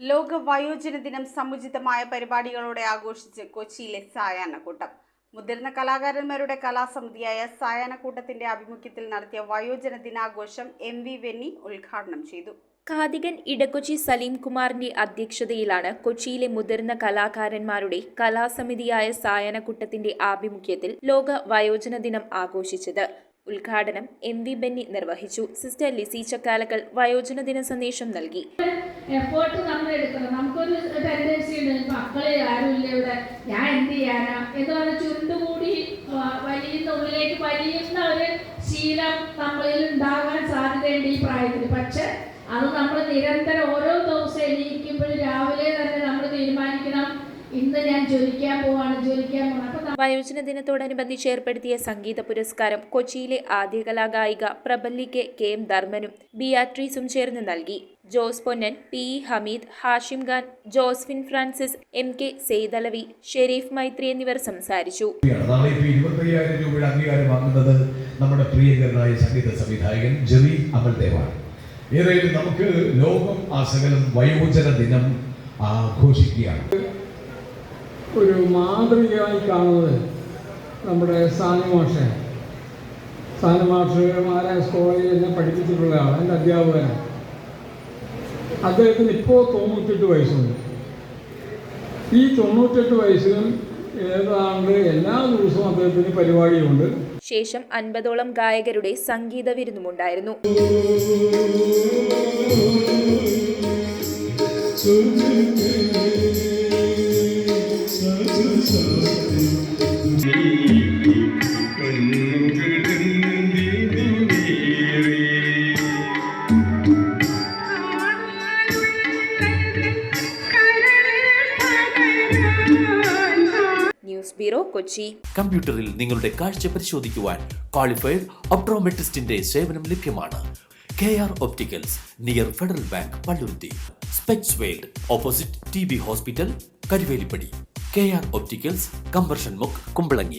ലോക വയോജന ദിനം സമുചിതമായ പരിപാടികളോടെ ആഘോഷിച്ച് കൊച്ചിയിലെ സായാഹ്നക്കൂട്ടം. മുതിർന്ന കലാകാരന്മാരുടെ കലാസമിതിയായ സായാഹ്നക്കൂട്ടത്തിന്റെ ആഭിമുഖ്യത്തിൽ നടത്തിയ വയോജന ദിനാഘോഷം MV വെന്നി ഉദ്ഘാടനം ചെയ്തു. കാതികൻ ഇടക്കൊച്ചി സലീം കുമാറിന്റെ അധ്യക്ഷതയിലാണ് കൊച്ചിയിലെ മുതിർന്ന കലാകാരന്മാരുടെ കലാസമിതിയായ സായാഹ്നക്കൂട്ടത്തിന്റെ ആഭിമുഖ്യത്തിൽ ലോക വയോജന ദിനം ആഘോഷിച്ചത്. ഉദ്ഘാടനം MV ബെന്നി നിർവഹിച്ചു. സിസ്റ്റർ ലിസി ചക്കാലക്കൽ വയോജന ദിന സന്ദേശം നൽകി. എഫേർട്ട് നമ്മൾ എടുക്കണം. നമുക്കൊരു ടെൻഡൻസി ഉണ്ട്, മക്കളെ ആരുമില്ല ഇവിടെ, ഞാൻ എന്ത് ചെയ്യാനാ എന്ന് പറഞ്ഞ ചുരുണ്ടുകൂടി ഉള്ളിലേക്ക് വലിയുന്ന ഒരു ശീലം നമ്മളിൽ ഉണ്ടാകാൻ സാധ്യതയുണ്ട് ഈ പ്രായത്തിൽ. പക്ഷെ അത് നമ്മൾ നിരന്തരം ഓരോ ദിവസം എണീക്കുമ്പോഴും രാവിലെ തന്നെ നമ്മൾ തീരുമാനിക്കണം, ഇന്ന് ഞാൻ ജ്വലിക്കാൻ പോവാണ്. വയോജന ദിനത്തോടനുബന്ധിച്ച് ഏർപ്പെടുത്തിയ സംഗീത പുരസ്കാരം കൊച്ചിയിലെ ആദ്യ കലാഗായിക പ്രബല്ലി KM ധർമ്മനും ബിയാട്രീസും ചേർന്ന് നൽകി. ജോസ് പൊന്നൻ, PE ഹമീദ്, ഹാഷിം ഖാൻ, ജോസ്ഫിൻ ഫ്രാൻസിസ്, MK സെയ്തലവി, ഷെരീഫ് മൈത്രി എന്നിവർ സംസാരിച്ചു. നമ്മുടെ പ്രിയങ്കരനായ സംഗീത സംവിധായകൻ ജെറി അമൽദേവാണ്. ഏതായാലും നമുക്ക് ലോകം ആസകലം വയോജന ദിനം ആഘോഷിക്കുകയാണ്. ഒരു മാതൃകയായി കാണുന്നത് നമ്മുടെ സാനുമാഷ് മഹാരാജ് കോളേജിൽ എന്നെ പഠിപ്പിച്ചിട്ടുള്ള ആളാണ്, എൻ്റെ അധ്യാപകനാണ്. അദ്ദേഹത്തിന് ഇപ്പോൾ 98 വയസ്സുണ്ട്. ഈ 98 വയസ്സിലും ഏതാണ്ട് എല്ലാ ദിവസവും അദ്ദേഹത്തിന് പരിപാടിയുണ്ട്. ശേഷം 50ഓളം ഗായകരുടെ സംഗീത വിരുന്നുമുണ്ടായിരുന്നു. News bureau, Kochi. കമ്പ്യൂട്ടറിൽ നിങ്ങളുടെ കാഴ്ച പരിശോധിക്കുവാൻ ക്വാളിഫൈഡ് ഒപ്ട്രോമെട്രിസ്റ്റിന്റെ സേവനം ലഭ്യമാണ്. KR opticals, near Federal Bank, Palluruthy. Specs World, opposite TB hospital, Karuvelippady. KR opticals, കമ്പർഷൻ മുക്ക്, കുമ്പളങ്ങി.